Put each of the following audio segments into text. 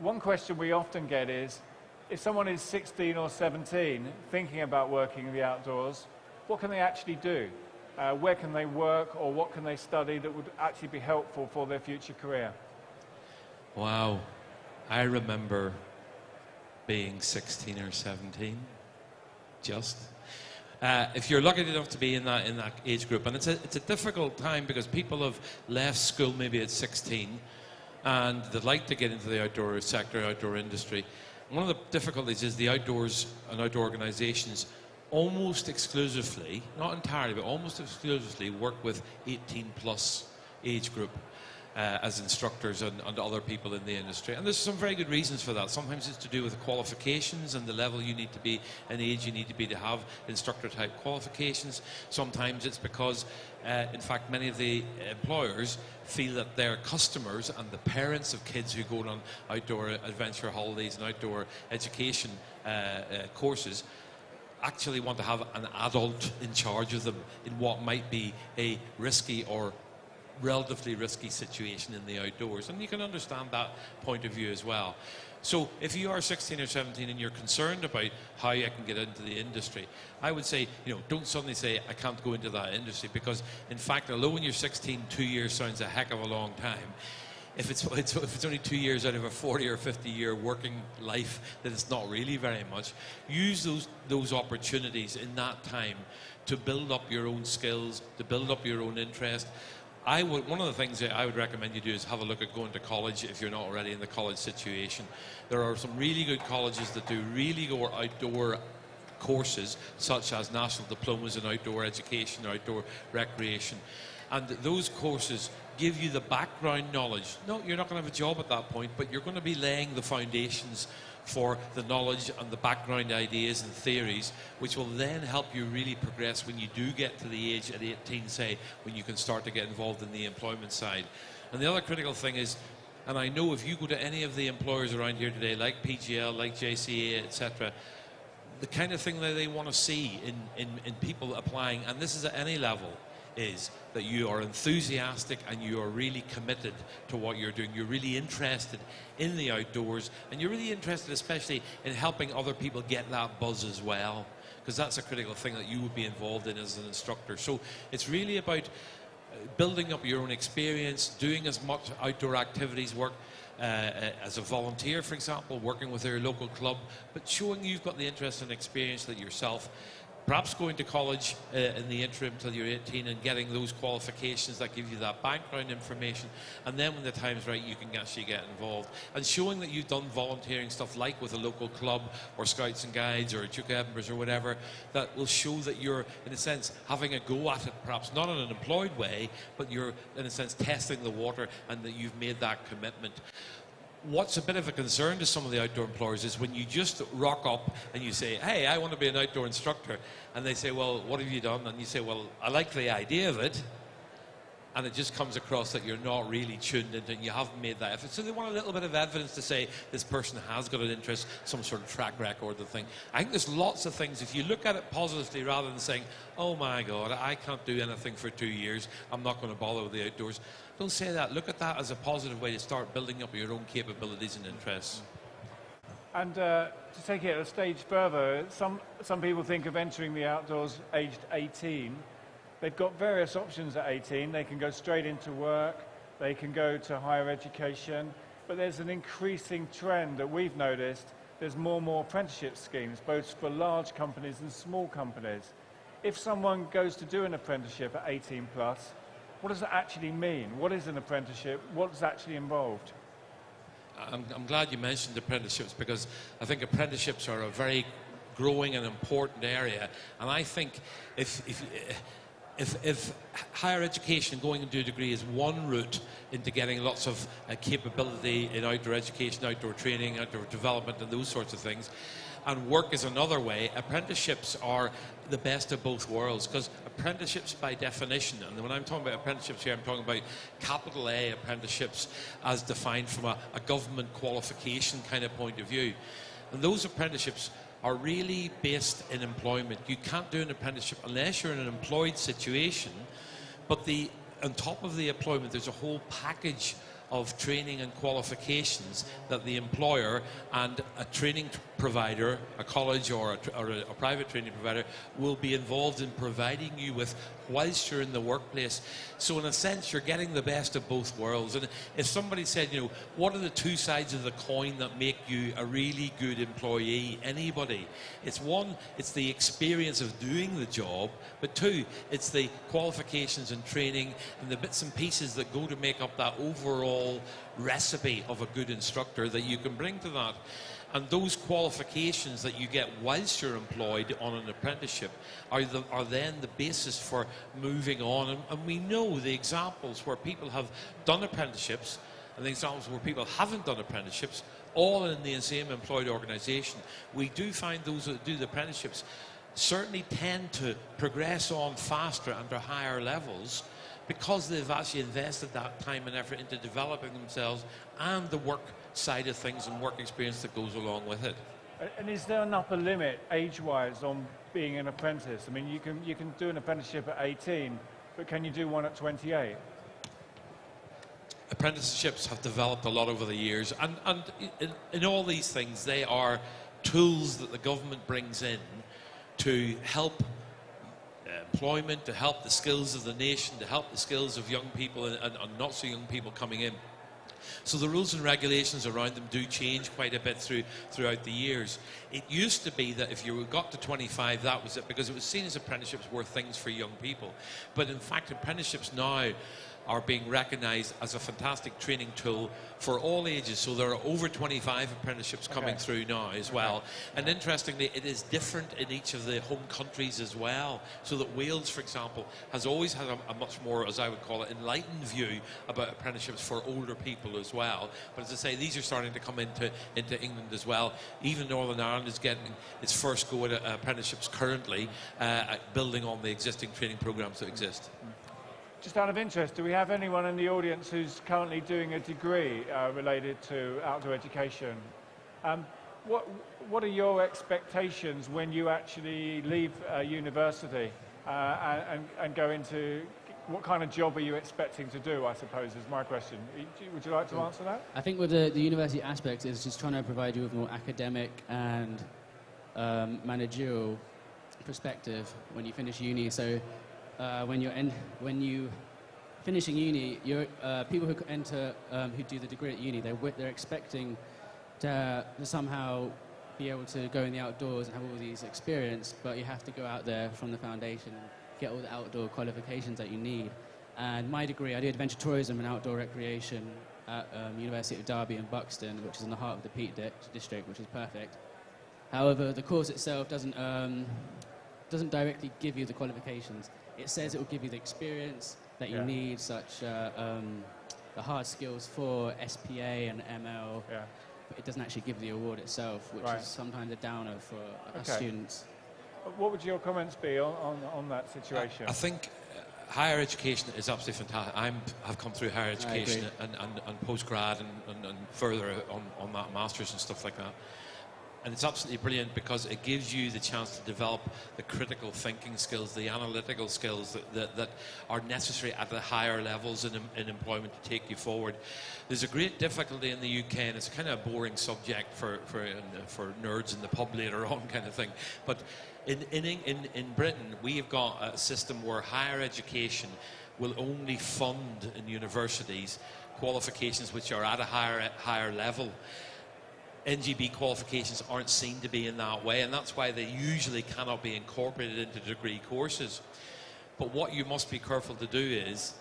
one question we often get is, if someone is 16 or 17 thinking about working in the outdoors, what can they actually do? Where can they work, or what can they study that would actually be helpful for their future career? Wow. I remember being 16 or 17, just. If you're lucky enough to be in that age group, and it's a difficult time because people have left school maybe at 16 and they'd like to get into the outdoor sector, outdoor industry. One of the difficulties is the outdoors and outdoor organisations almost exclusively, not entirely, but almost exclusively work with 18+ age group as instructors and other people in the industry. And there's some very good reasons for that. Sometimes it's to do with the qualifications and the level you need to be, and age you need to be to have instructor-type qualifications. Sometimes it's because, in fact, many of the employers feel that their customers and the parents of kids who go on outdoor adventure holidays and outdoor education courses actually want to have an adult in charge of them in what might be a risky or relatively risky situation in the outdoors. And you can understand that point of view as well. So if you are 16 or 17 and you're concerned about how I can get into the industry, I would say, don't suddenly say, I can't go into that industry, because in fact, although when you're 16, 2 years sounds a heck of a long time, if it's only 2 years out of a 40 or 50 year working life, then it's not really very much. Use those opportunities in that time to build up your own skills, to build up your own interest. One of the things that I would recommend you do is have a look at going to college if you're not already in the college situation. There are some really good colleges that do really good outdoor courses, such as national diplomas in outdoor education, or outdoor recreation. And those courses give you the background knowledge. No, you're not going to have a job at that point, but you're going to be laying the foundations for the knowledge and the background ideas and theories, which will then help you really progress when you do get to the age at 18, say, when you can start to get involved in the employment side. And the other critical thing is, and I know if you go to any of the employers around here today, like PGL, like JCA, etc., the kind of thing that they want to see in people applying, and this is at any level, is that you are enthusiastic and you are really committed to what you're doing. You're really interested in the outdoors, and you're really interested especially in helping other people get that buzz as well, because that's a critical thing that you would be involved in as an instructor. So it's really about building up your own experience, doing as much outdoor activities work as a volunteer, for example, working with your local club, but showing you've got the interest and experience that yourself. Perhaps going to college in the interim till you're 18 and getting those qualifications that give you that background information, and then when the time's right you can actually get involved, and showing that you've done volunteering stuff like with a local club or Scouts and Guides or Duke of Edinburgh's or whatever, that will show that you're in a sense having a go at it, perhaps not in an employed way, but you're in a sense testing the water and that you've made that commitment. What's a bit of a concern to some of the outdoor employers is when you just rock up and you say, hey, I want to be an outdoor instructor, and they say, well, what have you done? And you say, well, I like the idea of it, and it just comes across that you're not really tuned into it and you haven't made that effort. So they want a little bit of evidence to say this person has got an interest, some sort of track record of thing. I think there's lots of things, if you look at it positively rather than saying, oh my God, I can't do anything for 2 years, I'm not going to bother with the outdoors. Don't say that. Look at that as a positive way to start building up your own capabilities and interests. And to take it a stage further, some people think of entering the outdoors aged 18. They've got various options at 18. They can go straight into work, they can go to higher education, but there's an increasing trend that we've noticed. There's more and more apprenticeship schemes, both for large companies and small companies. If someone goes to do an apprenticeship at 18 plus, what does it actually mean? What is an apprenticeship? What's actually involved? I'm glad you mentioned apprenticeships, because I think apprenticeships are a very growing and important area. And I think if higher education, going into a degree, is one route into getting lots of capability in outdoor education, outdoor training, outdoor development and those sorts of things, and work is another way, apprenticeships are the best of both worlds, because apprenticeships by definition, and when I'm talking about apprenticeships here, I'm talking about capital A apprenticeships as defined from a government qualification kind of point of view. And those apprenticeships are really based in employment. You can't do an apprenticeship unless you're in an employed situation, but on top of the employment, there's a whole package of training and qualifications that the employer and a training provider, a college or a private training provider, will be involved in providing you with whilst you're in the workplace. So in a sense, you're getting the best of both worlds. And if somebody said, you know, what are the two sides of the coin that make you a really good employee? Anybody. It's one, it's the experience of doing the job, but two, it's the qualifications and training and the bits and pieces that go to make up that overall recipe of a good instructor that you can bring to that. And those qualifications that you get whilst you're employed on an apprenticeship are then the basis for moving on. And we know the examples where people have done apprenticeships and the examples where people haven't done apprenticeships, all in the same employed organisation. We do find those that do the apprenticeships certainly tend to progress on faster and to higher levels because they've actually invested that time and effort into developing themselves and the work side of things and work experience that goes along with it. And is there an upper limit age-wise on being an apprentice? I mean, you can do an apprenticeship at 18, but can you do one at 28? Apprenticeships have developed a lot over the years, and in all these things, they are tools that the government brings in to help employment, to help the skills of the nation, to help the skills of young people and not so young people coming in. So the rules and regulations around them do change quite a bit throughout the years. It used to be that if you got to 25, that was it, because it was seen as apprenticeships were things for young people. But in fact, apprenticeships now are being recognised as a fantastic training tool for all ages. So there are over 25 apprenticeships coming through now as well. And interestingly, it is different in each of the home countries as well. So that Wales, for example, has always had a much more, as I would call it, enlightened view about apprenticeships for older people as well. But as I say, these are starting to come into England as well. Even Northern Ireland is getting its first go at apprenticeships currently, building on the existing training programmes that exist. Just out of interest, do we have anyone in the audience who's currently doing a degree related to outdoor education? What are your expectations when you actually leave university and go into, what kind of job are you expecting to do, I suppose, is my question. Would you like to answer that? I think with the university aspect is just trying to provide you with more academic and managerial perspective when you finish uni. So when you finishing uni, people who enter who do the degree at uni, they're expecting to somehow be able to go in the outdoors and have all these experience, but you have to go out there from the foundation and get all the outdoor qualifications that you need. And my degree, I did adventure tourism and outdoor recreation at University of Derby in Buxton, which is in the heart of the Peak District, which is perfect. However, the course itself doesn't directly give you the qualifications. It says it will give you the experience that you need, such the hard skills for SPA and ML, but it doesn't actually give the award itself, which is sometimes a downer for our students. What would your comments be on that situation? I think higher education is absolutely fantastic. I've come through higher education and postgrad and further on that masters and stuff like that. And it's absolutely brilliant because it gives you the chance to develop the critical thinking skills, the analytical skills that are necessary at the higher levels in employment to take you forward. There's a great difficulty in the UK, and it's kind of a boring subject for nerds in the pub later on kind of thing. But in Britain, we have got a system where higher education will only fund in universities qualifications which are at a higher level. NGB qualifications aren't seen to be in that way, and that's why they usually cannot be incorporated into degree courses. But what you must be careful to do is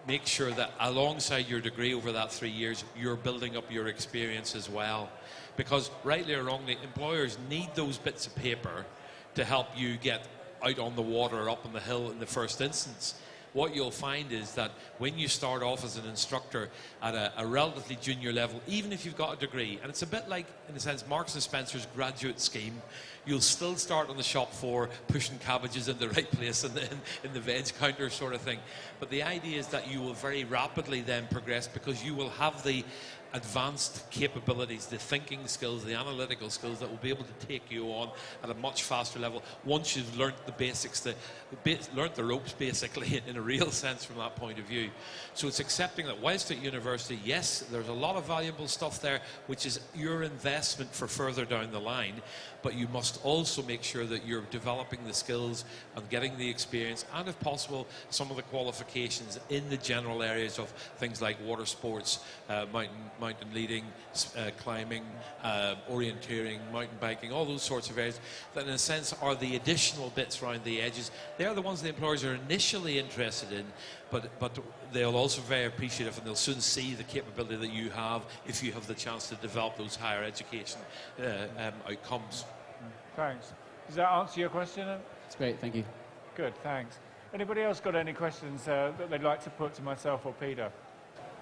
make sure that alongside your degree over that 3 years, you're building up your experience as well. Because rightly or wrongly, employers need those bits of paper to help you get out on the water or up on the hill in the first instance. What you'll find is that when you start off as an instructor at a relatively junior level, even if you've got a degree, and it's a bit like, in a sense, Marks and Spencer's graduate scheme, you'll still start on the shop floor pushing cabbages in the right place in the veg counter sort of thing. But the idea is that you will very rapidly then progress because you will have the advanced capabilities, the thinking skills, the analytical skills that will be able to take you on at a much faster level once you've learnt the basics, learnt the ropes basically in a real sense from that point of view. So it's accepting that whilst at university, yes, there's a lot of valuable stuff there, which is your investment for further down the line, but you must also make sure that you're developing the skills and getting the experience, and if possible, some of the qualifications in the general areas of things like water sports, mountain leading, climbing, orienteering, mountain biking, all those sorts of areas that in a sense are the additional bits around the edges. They're the ones the employers are initially interested in, but they'll also be very appreciative, and they'll soon see the capability that you have if you have the chance to develop those higher education outcomes. Thanks. Does that answer your question? It's great, thank you. Good, thanks. Anybody else got any questions that they'd like to put to myself or Peter?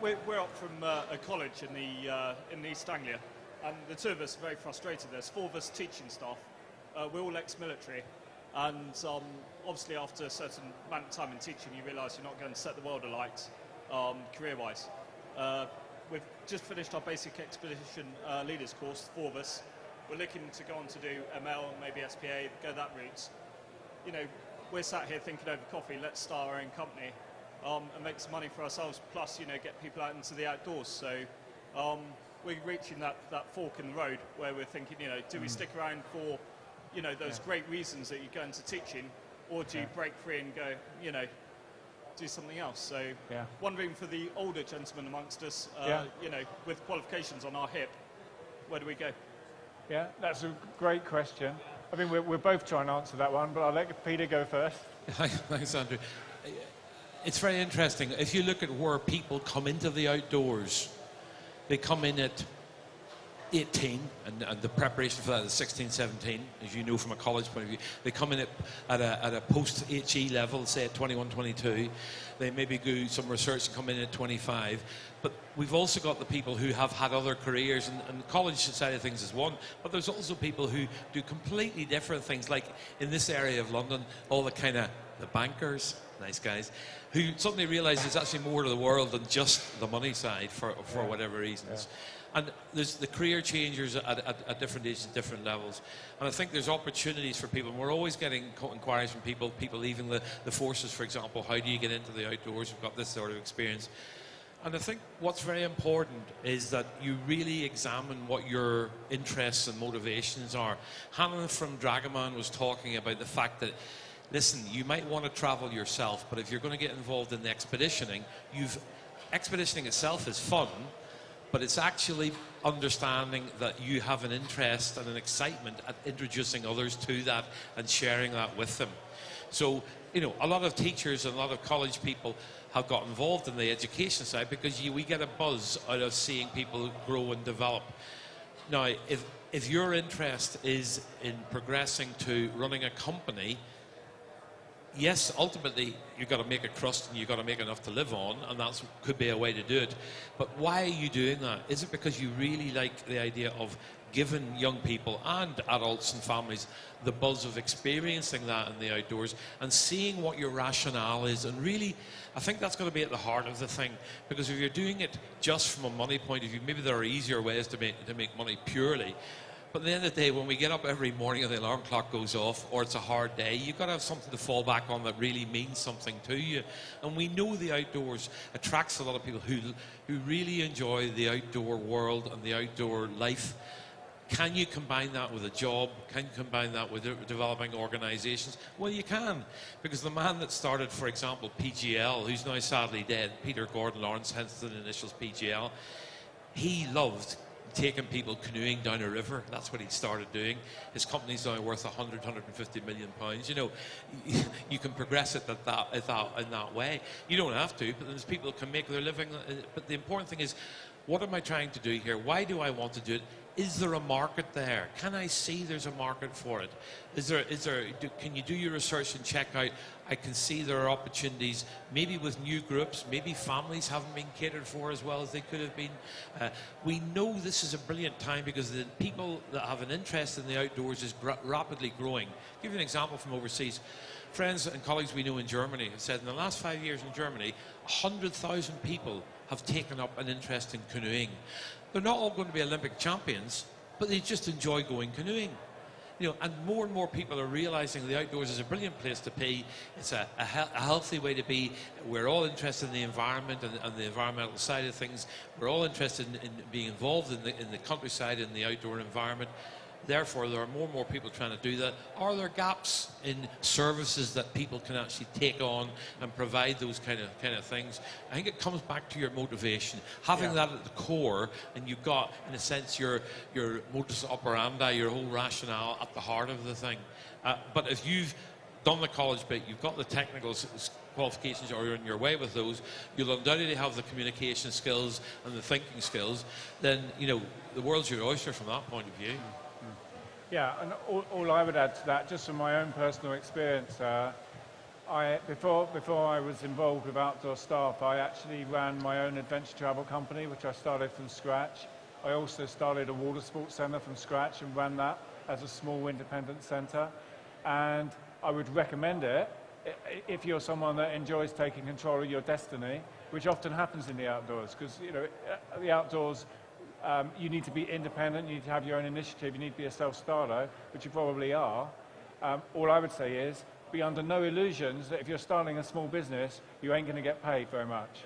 We're up from a college in East Anglia, and the two of us are very frustrated. There's 4 of us teaching staff. We're all ex-military, and obviously after a certain amount of time in teaching, you realise you're not going to set the world alight career-wise. We've just finished our basic expedition leaders course, 4 of us. We're looking to go on to do ML, maybe SPA, go that route. You know, we're sat here thinking over coffee, let's start our own company and make some money for ourselves, plus, you know, get people out into the outdoors. So we're reaching that fork in the road where we're thinking, you know, do we stick around for, you know, those great reasons that you go into teaching, or do you break free and go, you know, do something else? So wondering for the older gentlemen amongst us, you know, with qualifications on our hip, where do we go? Yeah, that's a great question. I mean, we're both trying to answer that one, but I'll let Peter go first. Thanks, Andrew. It's very interesting. If you look at where people come into the outdoors, they come in at 18, and the preparation for that is 16, 17, as you know from a college point of view. They come in at a post-HE level, say at 21, 22. They maybe do some research and come in at 25. But we've also got the people who have had other careers, and the college side of things is one, but there's also people who do completely different things, like in this area of London, all the kind of the bankers, nice guys, who suddenly realise there's actually more to the world than just the money side for whatever reasons. And there's the career changers at different ages, different levels. And I think there's opportunities for people. And we're always getting inquiries from people leaving the forces, for example. How do you get into the outdoors? We've got this sort of experience. And I think what's very important is that you really examine what your interests and motivations are. Hannah from Dragoman was talking about the fact that, listen, you might want to travel yourself, but if you're going to get involved in the expeditioning, expeditioning itself is fun, but it's actually understanding that you have an interest and an excitement at introducing others to that and sharing that with them. So, you know, a lot of teachers and a lot of college people have got involved in the education side because we get a buzz out of seeing people grow and develop. Now, if your interest is in progressing to running a company, yes, ultimately, you've got to make a crust and you've got to make enough to live on, and that could be a way to do it. But why are you doing that? Is it because you really like the idea of giving young people and adults and families the buzz of experiencing that in the outdoors and seeing what your rationale is? And really, I think that's going to be at the heart of the thing, because if you're doing it just from a money point of view, maybe there are easier ways to make money purely. But at the end of the day, when we get up every morning and the alarm clock goes off, or it's a hard day, you've got to have something to fall back on that really means something to you. And we know the outdoors attracts a lot of people who really enjoy the outdoor world and the outdoor life. Can you combine that with a job? Can you combine that with developing organisations? Well, you can, because the man that started, for example, PGL, who's now sadly dead, Peter Gordon Lawrence, hence the initials PGL, he loved taking people canoeing down a river. That's what he started doing. His company's now worth 150 million pounds. You know, you can progress it in that way. You don't have to, but there's people who can make their living. But the important thing is, what am I trying to do here? Why do I want to do it? Is there a market there? Can I see there's a market for it? Can you do your research and check out, I can see there are opportunities, maybe with new groups, maybe families haven't been catered for as well as they could have been. We know this is a brilliant time because the people that have an interest in the outdoors is rapidly growing. I'll give you an example from overseas. Friends and colleagues we know in Germany have said in the last 5 years in Germany, 100,000 people have taken up an interest in canoeing. They're not all going to be Olympic champions, but they just enjoy going canoeing. You know, and more people are realizing the outdoors is a brilliant place to be. It's a healthy way to be. We're all interested in the environment and the environmental side of things. We're all interested in being involved in the countryside and the outdoor environment. Therefore, there are more and more people trying to do that. Are there gaps in services that people can actually take on and provide those kind of things? I think it comes back to your motivation. Having that at the core, and you've got, in a sense, your modus operandi, your whole rationale at the heart of the thing. But if you've done the college bit, you've got the technical qualifications, or you're on your way with those, you'll undoubtedly have the communication skills and the thinking skills, then, you know, the world's your oyster from that point of view. Yeah, and all I would add to that, just from my own personal experience, before I was involved with Outdoor Staff, I actually ran my own adventure travel company, which I started from scratch. I also started a water sports centre from scratch and ran that as a small independent centre. And I would recommend it if you're someone that enjoys taking control of your destiny, which often happens in the outdoors, because, you know, the outdoors, you need to be independent, you need to have your own initiative, you need to be a self-starter, which you probably are. All I would say is, be under no illusions that if you're starting a small business, you ain't going to get paid very much.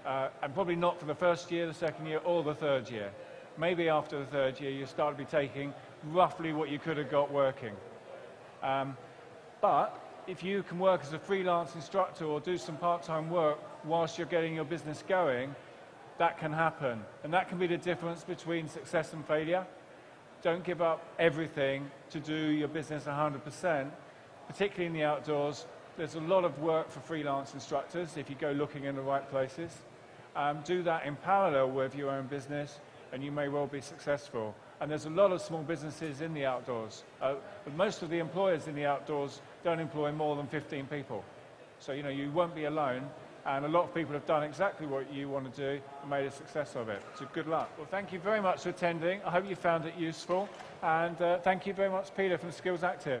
And probably not for the first year, the second year, or the third year. Maybe after the third year, you start to be taking roughly what you could have got working. But if you can work as a freelance instructor or do some part-time work whilst you're getting your business going, that can happen. And that can be the difference between success and failure. Don't give up everything to do your business 100%, particularly in the outdoors. There's a lot of work for freelance instructors if you go looking in the right places. Do that in parallel with your own business, and you may well be successful. And there's a lot of small businesses in the outdoors. But most of the employers in the outdoors don't employ more than 15 people. So, you know, you won't be alone. And a lot of people have done exactly what you want to do and made a success of it. So good luck. Well, thank you very much for attending. I hope you found it useful. And thank you very much, Peter, from SkillsActive.